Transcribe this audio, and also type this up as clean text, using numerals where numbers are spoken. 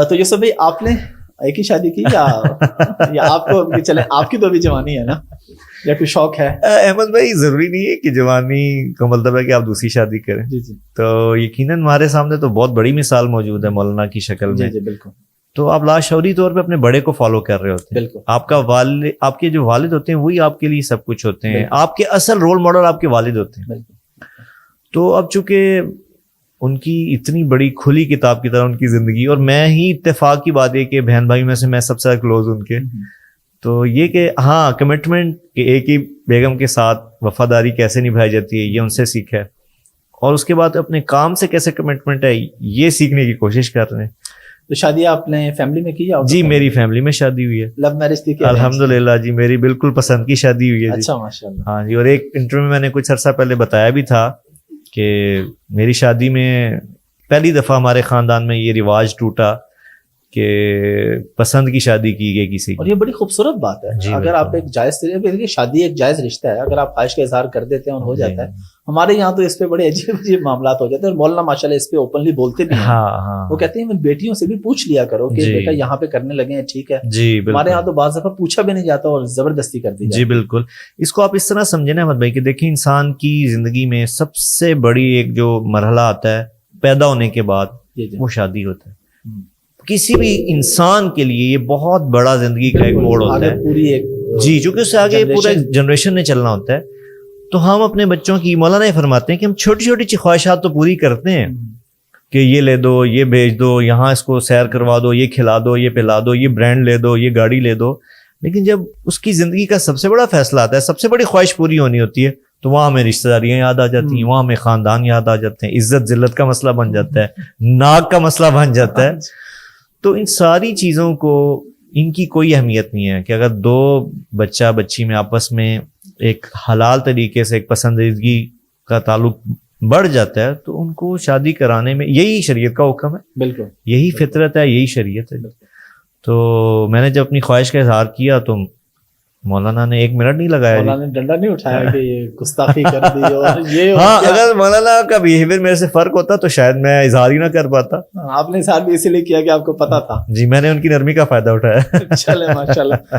تو یوسف بھائی آپ نے ایک ہی شادی کی یا آپ کو چلے آپ کی تو ابھی جوانی ہے نا یا کوئی شوق ہے؟ احمد بھائی ضروری نہیں ہے کہ جوانی کا مطلب ہے کہ آپ دوسری شادی کریں. جی جی تو یقیناً ہمارے سامنے تو بہت بڑی مثال موجود ہے مولانا کی شکل میں. جی بالکل. تو آپ لاشعوری طور پہ اپنے بڑے کو فالو کر رہے ہوتے ہیں. بالکل. آپ کا والد، آپ کے جو والد ہوتے ہیں وہی آپ کے لیے سب کچھ ہوتے ہیں. آپ کے اصل رول ماڈل آپ کے والد ہوتے ہیں. بالکل. تو اب چونکہ ان کی اتنی بڑی کھلی کتاب کی طرح ان کی زندگی، اور میں ہی اتفاق کی بات ہے کہ بہن بھائی میں سے میں سب سے زیادہ کلوز ان کے. تو یہ کہ ہاں کمٹمنٹ کہ ایک ہی بیگم کے ساتھ وفاداری کیسے نبھائی جاتی ہے یہ ان سے سیکھا ہے، اور اس کے بعد اپنے کام سے کیسے کمٹمنٹ ہے یہ سیکھنے کی کوشش کر رہے ہیں. تو شادی آپ نے فیملی میں کی یا؟ جی میری فیملی میں شادی ہوئی ہے. لو میرج تھی؟ الحمدللہ جی میری بالکل پسند کی شادی ہوئی ہے. اچھا ماشاء اللہ. ہاں جی. اور ایک انٹرویو میں نے کچھ عرصہ پہلے بتایا بھی تھا کہ میری شادی میں پہلی دفعہ ہمارے خاندان میں یہ رواج ٹوٹا کہ پسند کی شادی کی گئی کسی کی. اور یہ بڑی خوبصورت بات ہے. اگر آپ ایک جائز طریقے، شادی ایک جائز رشتہ ہے، اگر آپ خواہش کا اظہار کر دیتے ہیں اور ہو جاتا ہے. ہمارے یہاں تو اس پہ بڑے عجیب عجیب معاملات ہو جاتے ہیں، اور مولانا ماشاء اللہ اس پہ اوپنلی بولتے بھی ہیں. وہ کہتے ہیں بیٹیوں سے بھی پوچھ لیا کرو کہ بیٹا یہاں پہ کرنے لگے ہیں ٹھیک ہے. ہمارے یہاں تو بعض دفعہ پوچھا بھی نہیں جاتا اور زبردستی کر دی جاتی. جی بالکل. اس کو آپ اس طرح سمجھیں نا احمد بھائی کہ دیکھیں انسان کی زندگی میں سب سے بڑی ایک جو مرحلہ آتا ہے پیدا ہونے کے بعد وہ شادی ہوتا ہے. کسی بھی انسان کے لیے یہ بہت بڑا زندگی کا ایک موڑ ہوتا ہے. پوری ایک جی چونکہ اس سے آگے پورا جنریشن نے چلنا ہوتا ہے. تو ہم اپنے بچوں کی، مولانا یہ فرماتے ہیں کہ ہم چھوٹی چھوٹی خواہشات تو پوری کرتے ہیں کہ یہ لے دو، یہ بھیج دو، یہاں اس کو سیر کروا دو، یہ کھلا دو، یہ پلا دو، یہ برانڈ لے دو، یہ گاڑی لے دو. لیکن جب اس کی زندگی کا سب سے بڑا فیصلہ آتا ہے، سب سے بڑی خواہش پوری ہونی ہوتی ہے، تو وہاں ہمیں رشتہ داریاں یاد آ جاتی ہیں، وہاں ہمیں خاندان یاد آ جاتے ہیں، عزت ذلت کا مسئلہ بن جاتا ہے، ناک کا مسئلہ بن جاتا ہے. تو ان ساری چیزوں کو، ان کی کوئی اہمیت نہیں ہے کہ اگر دو بچہ بچی میں آپس میں ایک حلال طریقے سے ایک پسندیدگی کا تعلق بڑھ جاتا ہے تو ان کو شادی کرانے میں یہی شریعت کا حکم ہے. بالکل یہی فطرت ہے، یہی شریعت ہے. تو میں نے جب اپنی خواہش کا اظہار کیا تو مولانا نے 1 منٹ نہیں لگایا. مولانا نے ڈنڈا نہیں اٹھایا کہ یہ گستاخی کر دی اور یہ. ہاں اگر مولانا کا بیہیویئر میرے سے فرق ہوتا تو شاید میں اظہار ہی نہ کر پاتا. آپ نے اظہار بھی اسی لیے کیا کہ آپ کو پتا تھا. جی میں نے ان کی نرمی کا فائدہ اٹھایا. چلے ماشاءاللہ.